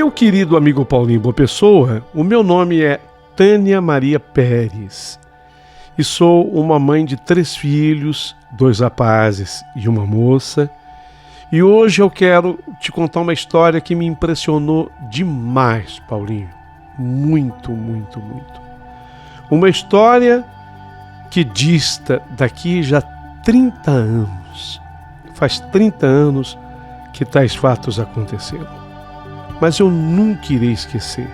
Meu querido amigo Paulinho Boa Pessoa, o meu nome é Tânia Maria Pérez e sou uma mãe de 3 filhos, 2 rapazes e uma moça. E hoje eu quero te contar uma história que me impressionou demais, Paulinho. Muito, muito, muito. Uma história que dista daqui já 30 anos. Faz 30 anos que tais fatos aconteceram. Mas eu nunca irei esquecer,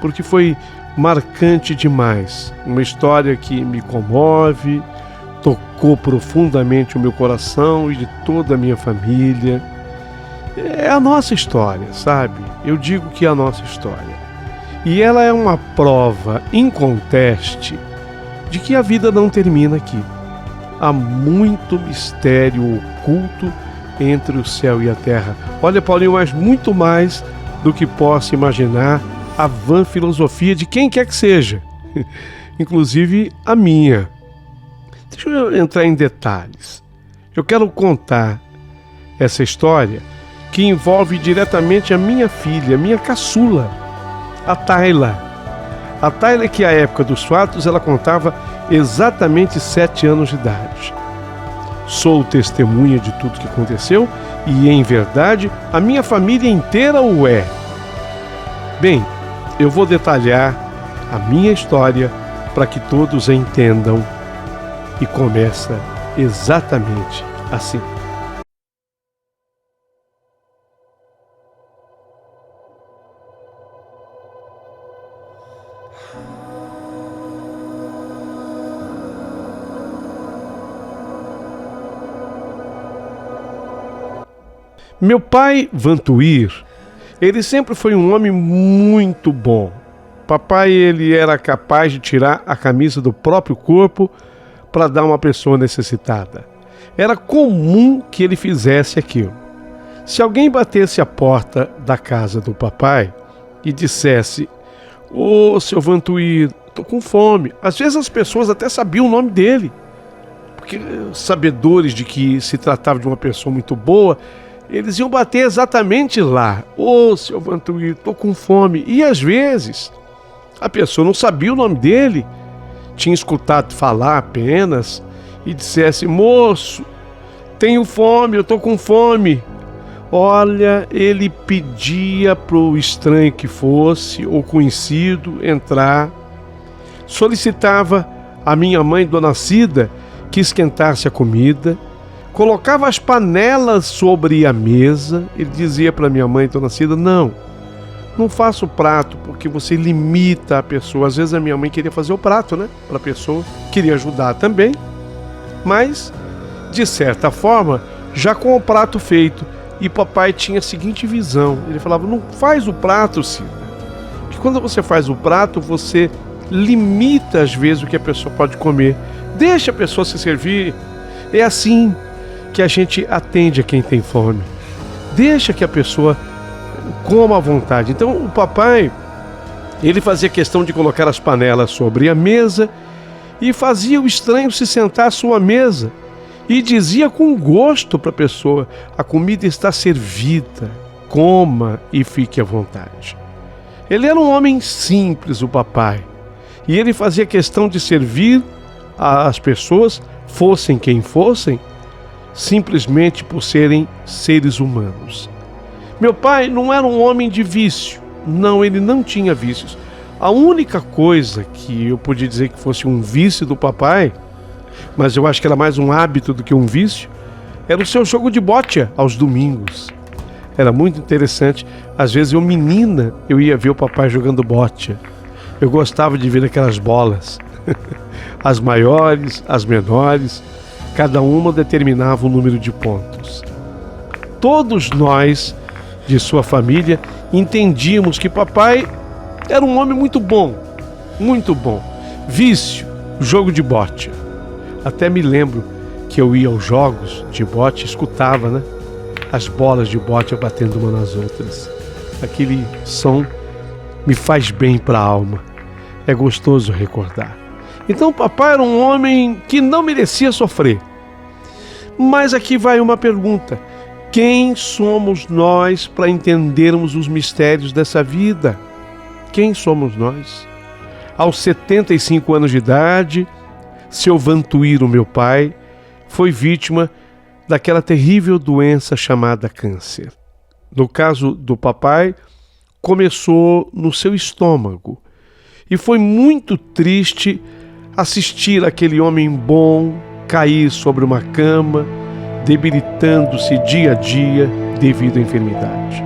porque foi marcante demais. Uma história que me comove, tocou profundamente o meu coração e de toda a minha família. É a nossa história, sabe? Eu digo que é a nossa história. E ela é uma prova inconteste de que a vida não termina aqui. Há muito mistério oculto entre o céu e a terra. Olha, Paulinho, mas muito mais do que possa imaginar a vã filosofia de quem quer que seja, inclusive a minha. Deixa eu entrar em detalhes. Eu quero contar essa história que envolve diretamente a minha filha, minha caçula, a Tayla. A Tayla, que à época dos fatos ela contava exatamente 7 anos de idade. Sou testemunha de tudo que aconteceu e, em verdade, a minha família inteira o é. Bem, eu vou detalhar a minha história para que todos a entendam e começa exatamente assim. Meu pai, Vantuir, ele sempre foi um homem muito bom. Papai, ele era capaz de tirar a camisa do próprio corpo para dar a uma pessoa necessitada. Era comum que ele fizesse aquilo. Se alguém batesse a porta da casa do papai e dissesse: "Ô, seu Vantuir, tô com fome", às vezes as pessoas até sabiam o nome dele, porque sabedores de que se tratava de uma pessoa muito boa, eles iam bater exatamente lá. "Ô, seu Vantuir, tô com fome". E às vezes a pessoa não sabia o nome dele, tinha escutado falar apenas e dissesse: "Moço, tenho fome, eu tô com fome". Olha, ele pedia pro estranho que fosse, ou conhecido, entrar. Solicitava a minha mãe, Dona Cida, que esquentasse a comida. Colocava as panelas sobre a mesa. Ele dizia para minha mãe, Dona Cida: não faça o prato, porque você limita a pessoa. Às vezes a minha mãe queria fazer o prato, né, para a pessoa, queria ajudar também, mas, de certa forma, já com o prato feito. E papai tinha a seguinte visão, ele falava: não faz o prato, Cida, porque quando você faz o prato, você limita às vezes o que a pessoa pode comer. Deixa a pessoa se servir. É assim que a gente atende a quem tem fome. Deixa que a pessoa coma à vontade. Então o papai, ele fazia questão de colocar as panelas sobre a mesa e fazia o estranho se sentar à sua mesa e dizia com gosto para a pessoa: a comida está servida, coma e fique à vontade. Ele era um homem simples, o papai, e ele fazia questão de servir às pessoas, fossem quem fossem, simplesmente por serem seres humanos. Meu pai não era um homem de vício. Não, ele não tinha vícios. A única coisa que eu podia dizer que fosse um vício do papai, mas eu acho que era mais um hábito do que um vício, era o seu jogo de bocha aos domingos. Era muito interessante. Às vezes menina, eu ia ver o papai jogando bocha. Eu gostava de ver aquelas bolas. As maiores, as menores, cada uma determinava um número de pontos. Todos nós, de sua família, entendíamos que papai era um homem muito bom, muito bom. Vício, jogo de bocha. Até me lembro que eu ia aos jogos de bocha e escutava, né, as bolas de bocha batendo uma nas outras. Aquele som me faz bem para a alma. É gostoso recordar. Então o papai era um homem que não merecia sofrer. Mas aqui vai uma pergunta: Quem somos nós para entendermos os mistérios dessa vida? Quem somos nós? Aos 75 anos de idade, seu Vantuir, o meu pai, foi vítima daquela terrível doença chamada câncer. No caso do papai, começou no seu estômago. E foi muito triste assistir aquele homem bom cair sobre uma cama, debilitando-se dia a dia devido à enfermidade.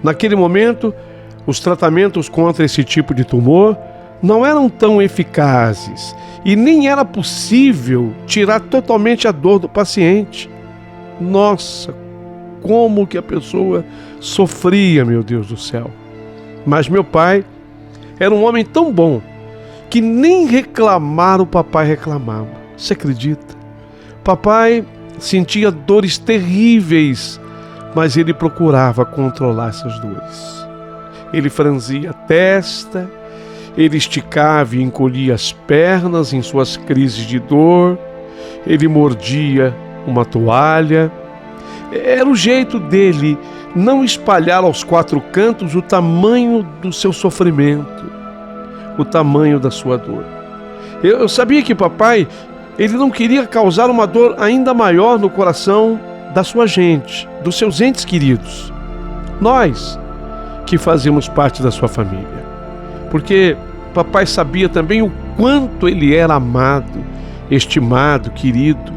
Naquele momento, os tratamentos contra esse tipo de tumor não eram tão eficazes e nem era possível tirar totalmente a dor do paciente. Nossa, como que a pessoa sofria, meu Deus do céu. Mas meu pai era um homem tão bom que nem reclamar o papai reclamava. Você acredita? Papai sentia dores terríveis, mas ele procurava controlar essas dores. Ele franzia a testa, ele esticava e encolhia as pernas em suas crises de dor, ele mordia uma toalha. Era o jeito dele não espalhar aos quatro cantos o tamanho do seu sofrimento, o tamanho da sua dor. Eu sabia que papai, ele não queria causar uma dor ainda maior no coração da sua gente, dos seus entes queridos, nós que fazíamos parte da sua família, porque papai sabia também o quanto ele era amado, estimado, querido.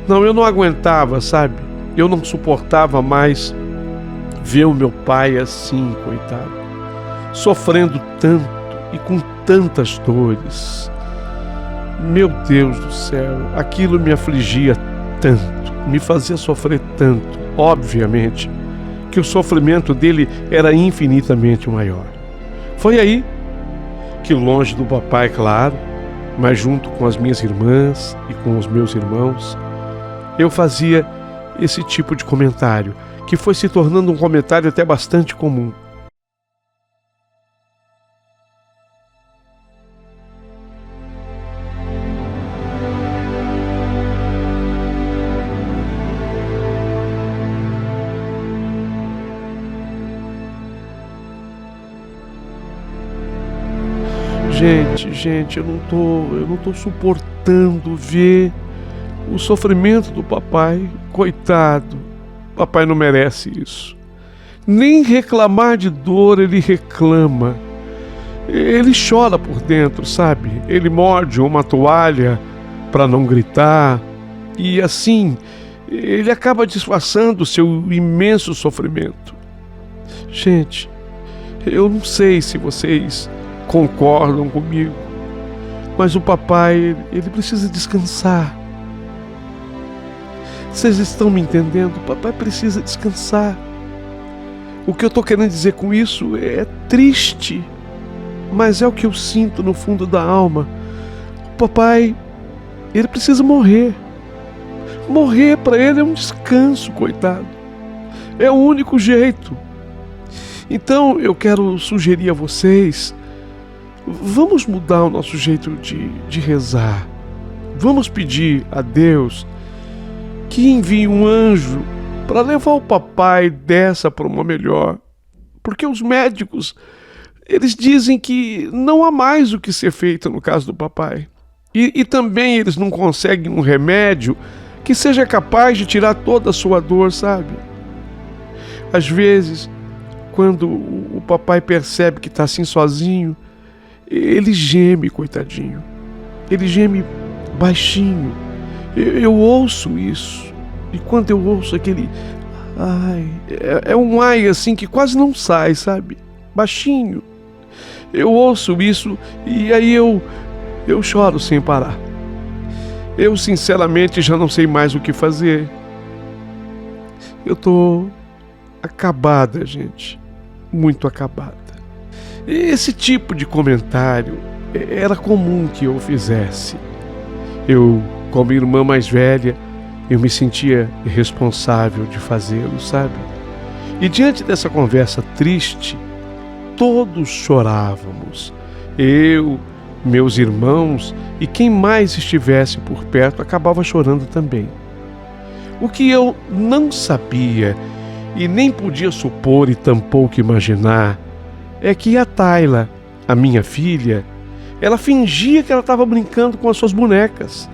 Não, eu não aguentava, sabe? Eu não suportava mais ver o meu pai assim, coitado, sofrendo tanto e com tantas dores. Meu Deus do céu, aquilo me afligia tanto, me fazia sofrer tanto. Obviamente que o sofrimento dele era infinitamente maior. Foi aí que, longe do papai, claro, mas junto com as minhas irmãs e com os meus irmãos, eu fazia esse tipo de comentário, que foi se tornando um comentário até bastante comum. Gente, eu não tô suportando ver o sofrimento do papai. Coitado, papai não merece isso. Nem reclamar de dor ele reclama. Ele chora por dentro, sabe? Ele morde uma toalha para não gritar. E assim, ele acaba disfarçando o seu imenso sofrimento. Gente, eu não sei se vocês concordam comigo, mas o papai, ele precisa descansar. Vocês estão me entendendo? O papai precisa descansar. O que eu estou querendo dizer com isso é triste, mas é o que eu sinto no fundo da alma. O papai, ele precisa morrer. Morrer para ele é um descanso, coitado. É o único jeito. Então eu quero sugerir a vocês, vamos mudar o nosso jeito de rezar. Vamos pedir a Deus que envie um anjo para levar o papai dessa para uma melhor. Porque os médicos, eles dizem que não há mais o que ser feito no caso do papai. E também eles não conseguem um remédio que seja capaz de tirar toda a sua dor, sabe? Às vezes, quando o papai percebe que está assim sozinho, ele geme, coitadinho. Ele geme baixinho. Eu ouço isso. E quando eu ouço aquele ai, é um ai assim que quase não sai, sabe? Baixinho. Eu ouço isso e aí eu choro sem parar. Eu sinceramente já não sei mais o que fazer. Eu tô acabada, gente. Muito acabada. Esse tipo de comentário era comum que eu fizesse. Eu, como irmã mais velha, eu me sentia responsável de fazê-lo, sabe? E diante dessa conversa triste, todos chorávamos. Eu, meus irmãos e quem mais estivesse por perto acabava chorando também. O que eu não sabia e nem podia supor e tampouco imaginar é que a Tayla, a minha filha, ela fingia que ela estava brincando com as suas bonecas.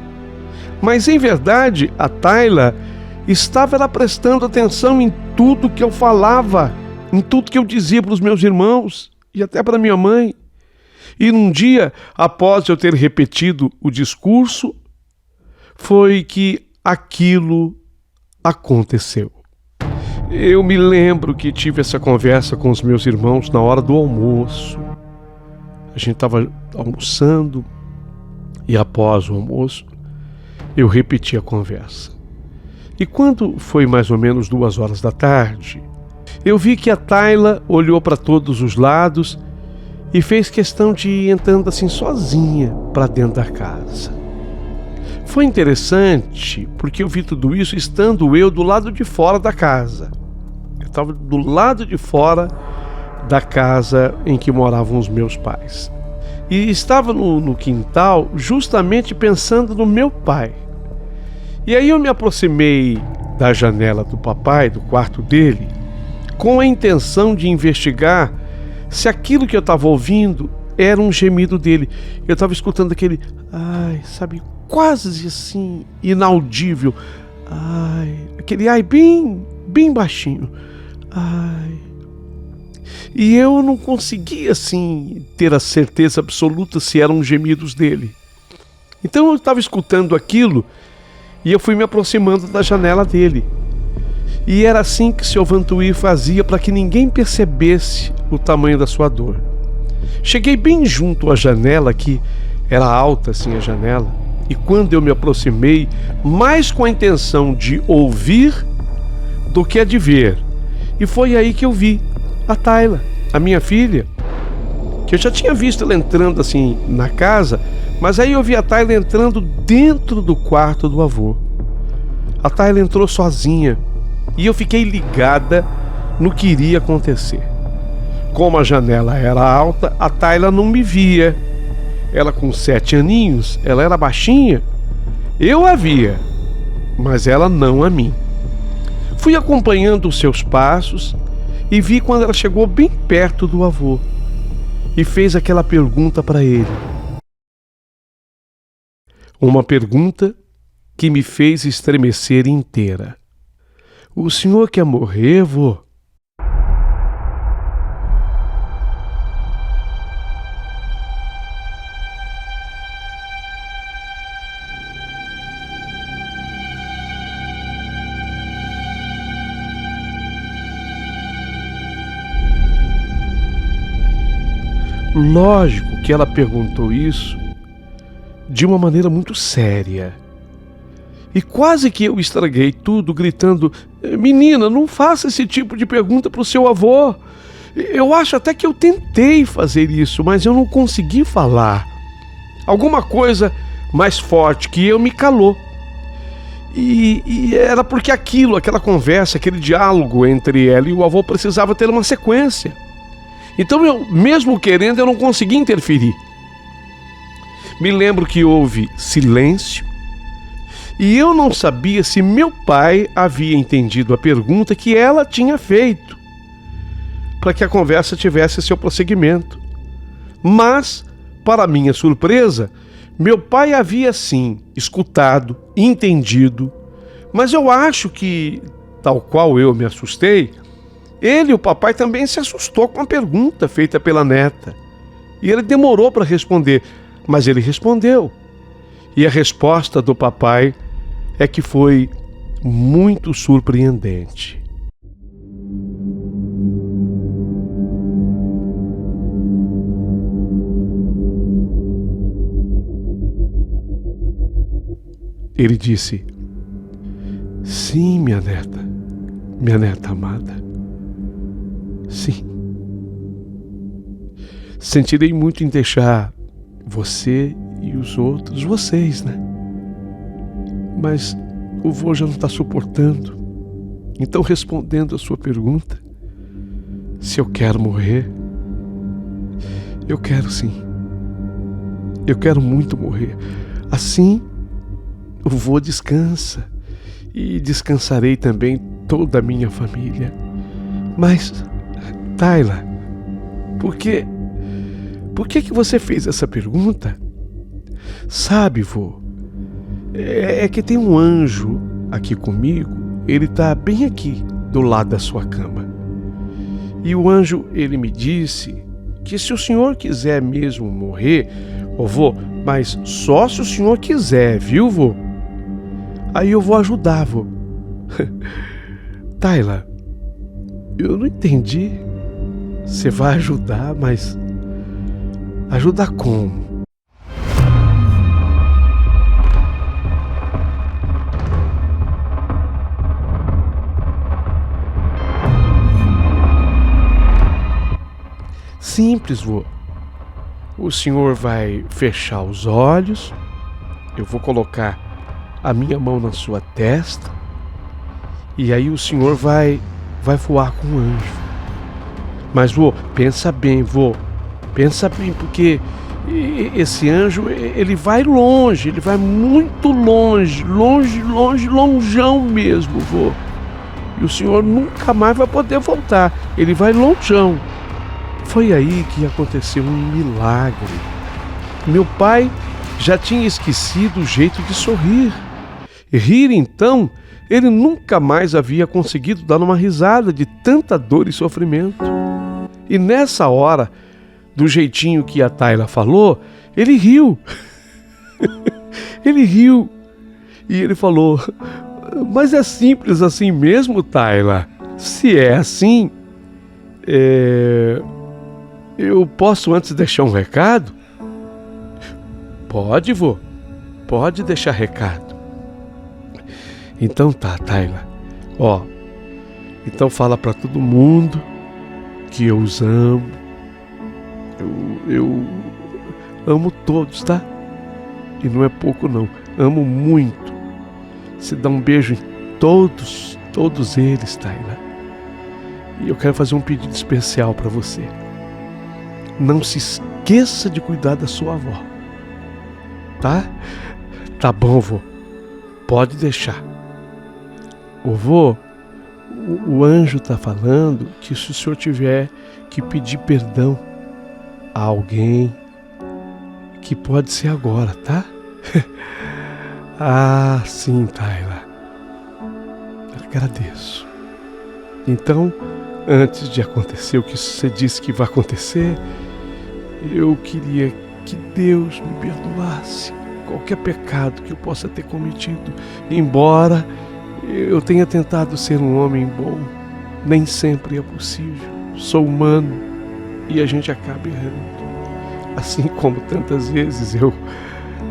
Mas em verdade, a Tayla estava prestando atenção em tudo que eu falava, em tudo que eu dizia para os meus irmãos e até para minha mãe. E num dia, após eu ter repetido o discurso, foi que aquilo aconteceu. Eu me lembro que tive essa conversa com os meus irmãos na hora do almoço. A gente estava almoçando e após o almoço eu repeti a conversa. E quando foi mais ou menos 2 horas da tarde, eu vi que a Tayla olhou para todos os lados e fez questão de ir entrando assim sozinha para dentro da casa. Foi interessante porque eu vi tudo isso estando eu do lado de fora da casa. Eu estava do lado de fora da casa em que moravam os meus pais. E estava no quintal justamente pensando no meu pai. E aí eu me aproximei da janela do papai, do quarto dele, com a intenção de investigar se aquilo que eu estava ouvindo era um gemido dele. Eu estava escutando aquele, ai, sabe, quase assim, inaudível. Ai, aquele ai bem baixinho. Ai. E eu não conseguia, assim, ter a certeza absoluta se eram gemidos dele. Então eu estava escutando aquilo e eu fui me aproximando da janela dele. E era assim que seu Vantuir fazia para que ninguém percebesse o tamanho da sua dor. Cheguei bem junto à janela, que era alta assim a janela, e quando eu me aproximei, mais com a intenção de ouvir do que a de ver, e foi aí que eu vi a Tayla, a minha filha, que eu já tinha visto ela entrando assim na casa, mas aí eu vi a Tayla entrando dentro do quarto do avô. A Tayla entrou sozinha e eu fiquei ligada no que iria acontecer. Como a janela era alta, a Tayla não me via. Ela com 7 aninhos, ela era baixinha. Eu a via, mas ela não a mim. Fui acompanhando os seus passos e vi quando ela chegou bem perto do avô e fez aquela pergunta para ele. Uma pergunta que me fez estremecer inteira. O senhor quer morrer, vô? Lógico que ela perguntou isso de uma maneira muito séria. E quase que eu estraguei tudo gritando: menina, não faça esse tipo de pergunta para o seu avô. Eu acho até que eu tentei fazer isso, mas eu não consegui falar. Alguma coisa mais forte que eu me calou. E era porque aquela conversa, aquele diálogo entre ela e o avô precisava ter uma sequência. Então eu, mesmo querendo, eu não consegui interferir. Me lembro que houve silêncio e eu não sabia se meu pai havia entendido a pergunta que ela tinha feito, para que a conversa tivesse seu prosseguimento. Mas, para minha surpresa, meu pai havia sim escutado, entendido, mas eu acho que, tal qual eu me assustei, ele, o papai, também se assustou com a pergunta feita pela neta. E ele demorou para responder, mas ele respondeu. E a resposta do papai é que foi muito surpreendente. Ele disse: sim, minha neta amada. Sim. Sentirei muito em deixar você e os outros, vocês, né? Mas o vô já não está suportando. Então, respondendo a sua pergunta, se eu quero morrer, Eu quero sim. Eu quero muito morrer. Assim, o vô descansa. E descansarei também toda a minha família. Mas, Tayla, por que você fez essa pergunta? Sabe, vô, é que tem um anjo aqui comigo. Ele está bem aqui, do lado da sua cama. E o anjo, ele me disse que se o senhor quiser mesmo morrer, ô vô, mas só se o senhor quiser, viu, vô? Aí eu vou ajudar, vô. Tayla, eu não entendi. Você vai ajudar, mas ajudar como? Simples, vô. O senhor vai fechar os olhos, eu vou colocar a minha mão na sua testa, e aí o senhor vai voar com o anjo. Mas, vô, pensa bem, vô. Pensa bem, porque esse anjo, ele vai longe, ele vai muito longe, longeão mesmo, vô. E o senhor nunca mais vai poder voltar, ele vai longeão. Foi aí que aconteceu um milagre. Meu pai já tinha esquecido o jeito de sorrir. Rir, então, ele nunca mais havia conseguido dar uma risada de tanta dor e sofrimento. E nessa hora, do jeitinho que a Tayla falou, ele riu. Ele riu. E ele falou: mas é simples assim mesmo, Tayla? Se é assim, eu posso antes deixar um recado? Pode, vô. Pode deixar recado. Então tá, Tayla. Ó, então fala pra todo mundo que eu os amo. Eu amo todos, tá? E não é pouco não. Amo muito. Se dá um beijo em todos eles, Tayla. E eu quero fazer um pedido especial pra você. Não se esqueça de cuidar da sua avó. Tá? Tá bom, vô. Pode deixar. Ô, vô, o anjo tá falando que se o senhor tiver que pedir perdão a alguém, que pode ser agora, tá? Ah, sim, Tayla. Agradeço. Então, antes de acontecer o que você disse que vai acontecer, eu queria que Deus me perdoasse qualquer pecado que eu possa ter cometido. Embora eu tenha tentado ser um homem bom, nem sempre é possível. Sou humano e a gente acaba errando. Assim como tantas vezes eu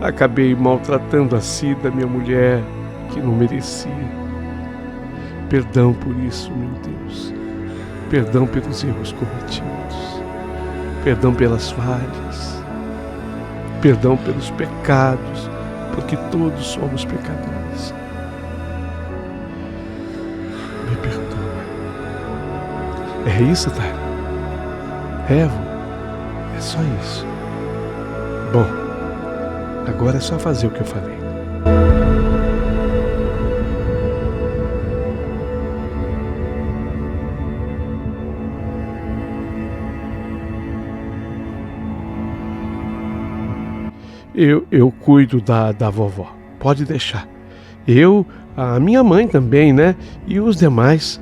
acabei maltratando a Cida, minha mulher, que não merecia. Perdão por isso, meu Deus. Perdão pelos erros cometidos. Perdão pelas falhas. Perdão pelos pecados, porque todos somos pecadores. Me perdoa. É isso, tá? Vô. É só isso. Bom, agora é só fazer o que eu falei. Eu cuido da vovó. Pode deixar. A minha mãe também, né? E os demais.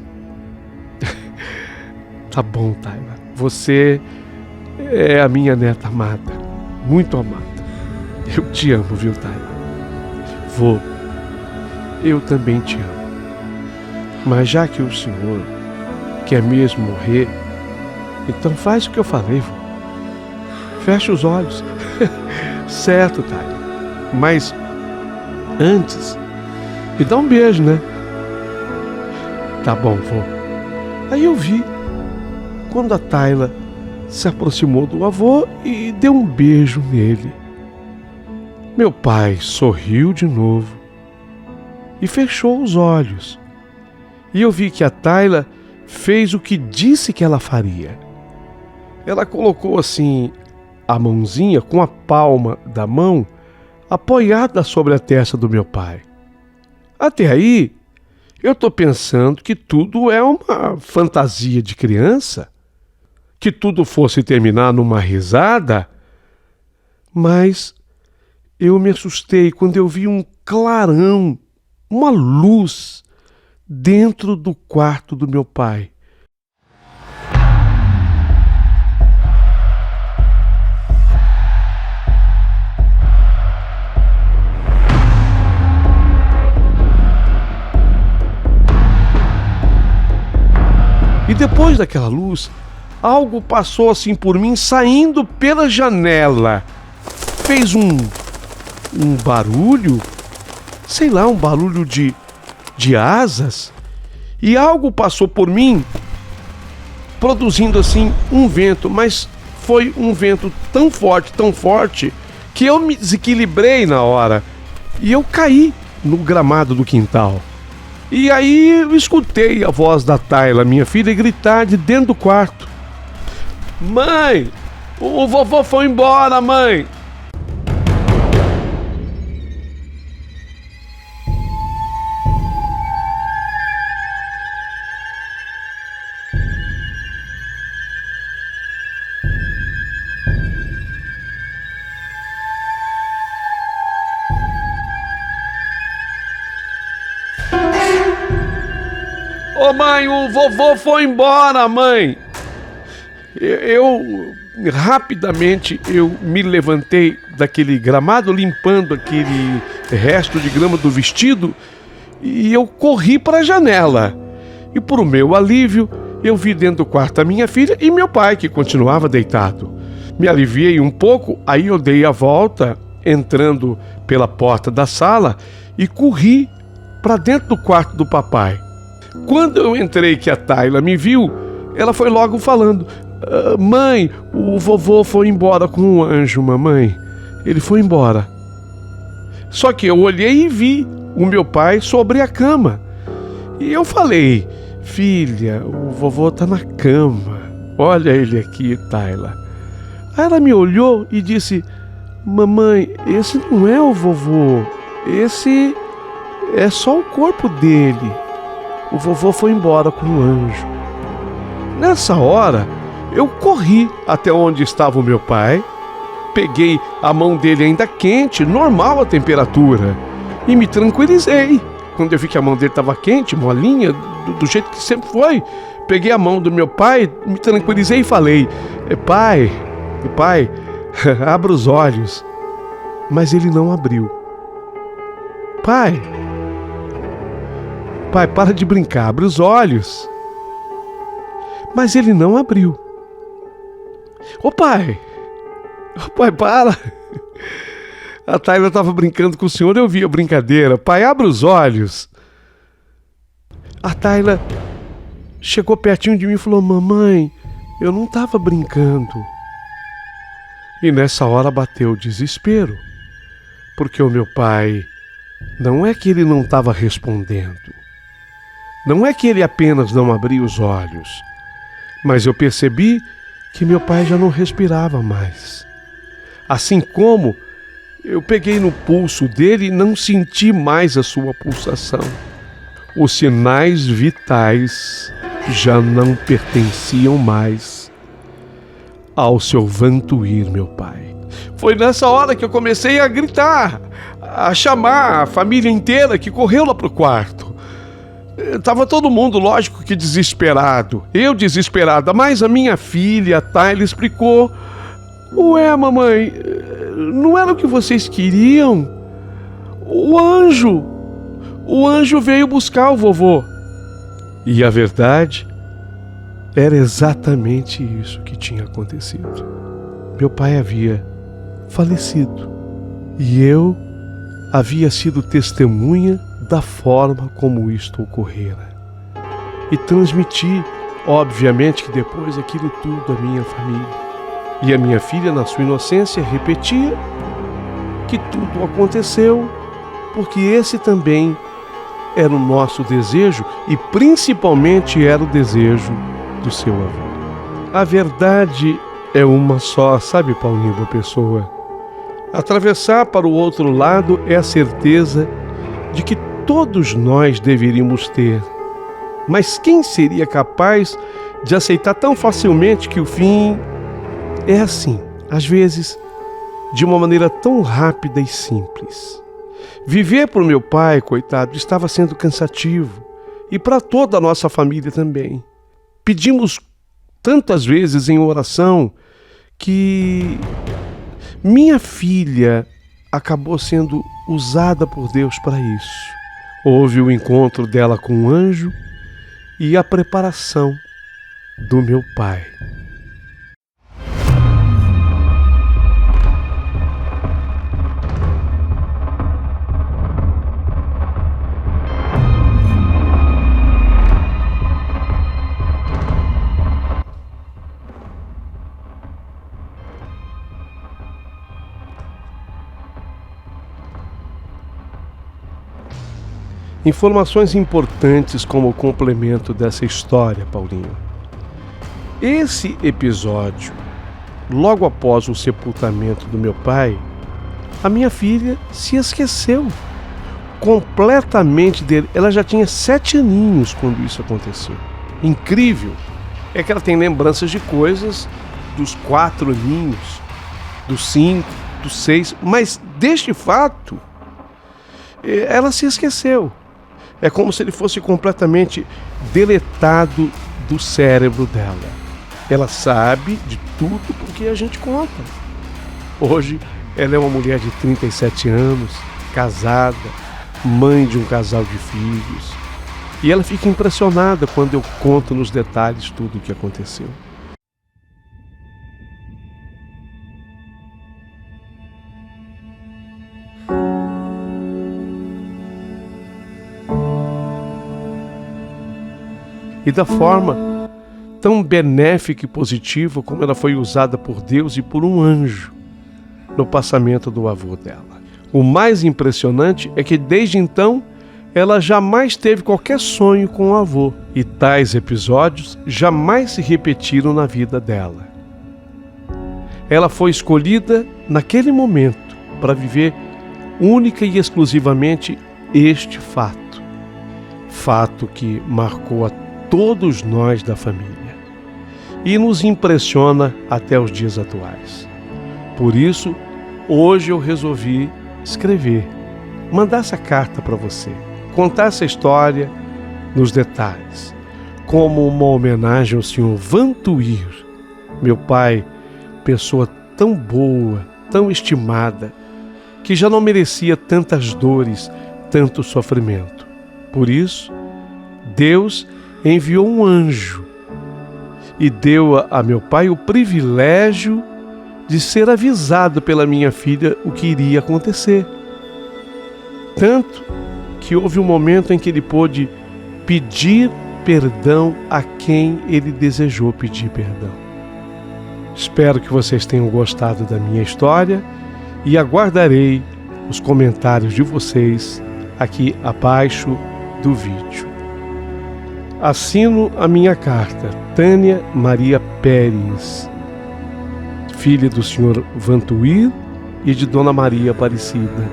Tá bom, Tayla. Você é a minha neta amada. Muito amada. Eu te amo, viu, Tayla? Vô, eu também te amo. Mas já que o senhor quer mesmo morrer, então faz o que eu falei, vô. Fecha os olhos. Certo, Tayla. Mas antes, me dá um beijo, né? Tá bom, vô. Aí eu vi quando a Tayla se aproximou do avô e deu um beijo nele. Meu pai sorriu de novo e fechou os olhos. E eu vi que a Tayla fez o que disse que ela faria. ela colocou assim a mãozinha com a palma da mão apoiada sobre a testa do meu pai. Até aí, eu estou pensando que tudo é uma fantasia de criança, que tudo fosse terminar numa risada, mas eu me assustei quando eu vi um clarão, uma luz dentro do quarto do meu pai. E depois daquela luz, algo passou assim por mim, saindo pela janela. Fez um barulho, sei lá, um barulho de asas. E algo passou por mim, produzindo assim um vento, mas foi um vento tão forte, que eu me desequilibrei na hora. E eu caí no gramado do quintal. E aí eu escutei a voz da Tayla, minha filha, gritar de dentro do quarto: "Mãe, o vovô foi embora, mãe!" "Ô mãe, o vovô foi embora, mãe!" Eu rapidamente me levantei daquele gramado, limpando aquele resto de grama do vestido, e eu corri para a janela. E por meu alívio, eu vi dentro do quarto a minha filha e meu pai, que continuava deitado. Me aliviei um pouco, aí eu dei a volta, entrando pela porta da sala, e corri para dentro do quarto do papai. Quando eu entrei, que a Tayla me viu, ela foi logo falando: "Mãe, o vovô foi embora com um anjo, mamãe. Ele foi embora." Só que eu olhei e vi o meu pai sobre a cama. E eu falei: "Filha, o vovô tá na cama. Olha ele aqui, Tayla." Aí ela me olhou e disse: "Mamãe, esse não é o vovô. Esse é só o corpo dele. O vovô foi embora com um anjo." Nessa hora, eu corri até onde estava o meu pai, peguei a mão dele ainda quente, normal a temperatura, e me tranquilizei. Quando eu vi que a mão dele estava quente, molinha, do jeito que sempre foi, peguei a mão do meu pai, me tranquilizei e falei: Pai, abra os olhos." Mas ele não abriu. Pai, para de brincar, abre os olhos." Mas ele não abriu. Ô pai, para. A Tayla estava brincando com o senhor, eu vi a brincadeira. Pai, abre os olhos. A Tayla chegou pertinho de mim e falou: "Mamãe, eu não estava brincando." E nessa hora bateu o desespero, porque o meu pai, não é que ele não estava respondendo, não é que ele apenas não abria os olhos, mas eu percebi que meu pai já não respirava mais. Assim como eu peguei no pulso dele e não senti mais a sua pulsação. Os sinais vitais já não pertenciam mais ao seu Vantuir, meu pai. Foi nessa hora que eu comecei a gritar, a chamar a família inteira, que correu lá pro quarto. Tava todo mundo, lógico que desesperado. Eu desesperada, mas a minha filha, a Tayla, explicou: "Ué, mamãe, não era o que vocês queriam? O anjo veio buscar o vovô." E a verdade era exatamente isso que tinha acontecido. Meu pai havia falecido e eu havia sido testemunha da forma como isto ocorrera. E transmiti, obviamente, que depois aquilo tudo à minha família. E a minha filha, na sua inocência, repetia que tudo aconteceu porque esse também era o nosso desejo e principalmente era o desejo do seu avô. A verdade é uma só, sabe, Paulinho, da pessoa? Atravessar para o outro lado é a certeza de que todos nós deveríamos ter. Mas quem seria capaz de aceitar tão facilmente que o fim é assim, às vezes, de uma maneira tão rápida e simples? Viver para o meu pai, coitado, estava sendo cansativo, e para toda a nossa família também. Pedimos tantas vezes em oração que minha filha acabou sendo usada por Deus para isso. Houve o encontro dela com um anjo e a preparação do meu pai. Informações importantes como complemento dessa história, Paulinho. Esse episódio, logo após o sepultamento do meu pai, a minha filha se esqueceu completamente dele. Ela já tinha 7 aninhos quando isso aconteceu. Incrível é que ela tem lembranças de coisas dos 4 aninhos, dos 5, dos 6, mas deste fato, ela se esqueceu. É como se ele fosse completamente deletado do cérebro dela. Ela sabe de tudo porque a gente conta. Hoje, ela é uma mulher de 37 anos, casada, mãe de um casal de filhos. E ela fica impressionada quando eu conto nos detalhes tudo o que aconteceu. E da forma tão benéfica e positiva como ela foi usada por Deus e por um anjo no passamento do avô dela. O mais impressionante é que desde então ela jamais teve qualquer sonho com o avô, e tais episódios jamais se repetiram na vida dela. Ela foi escolhida naquele momento para viver única e exclusivamente este fato. Fato que marcou a todos nós da família e nos impressiona até os dias atuais. Por isso, hoje eu resolvi escrever, mandar essa carta para você, contar essa história nos detalhes, como uma homenagem ao Sr. Vantuir, meu pai, pessoa tão boa, tão estimada, que já não merecia tantas dores, tanto sofrimento. Por isso, Deus enviou um anjo e deu a meu pai o privilégio de ser avisado pela minha filha o que iria acontecer. Tanto que houve um momento em que ele pôde pedir perdão a quem ele desejou pedir perdão. Espero que vocês tenham gostado da minha história e aguardarei os comentários de vocês aqui abaixo do vídeo. Assino a minha carta, Tânia Maria Pérez, filha do Sr. Vantuir e de Dona Maria Aparecida,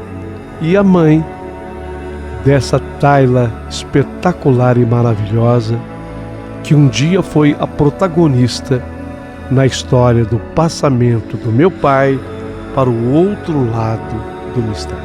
e a mãe dessa Tayla espetacular e maravilhosa, que um dia foi a protagonista na história do passamento do meu pai para o outro lado do mistério.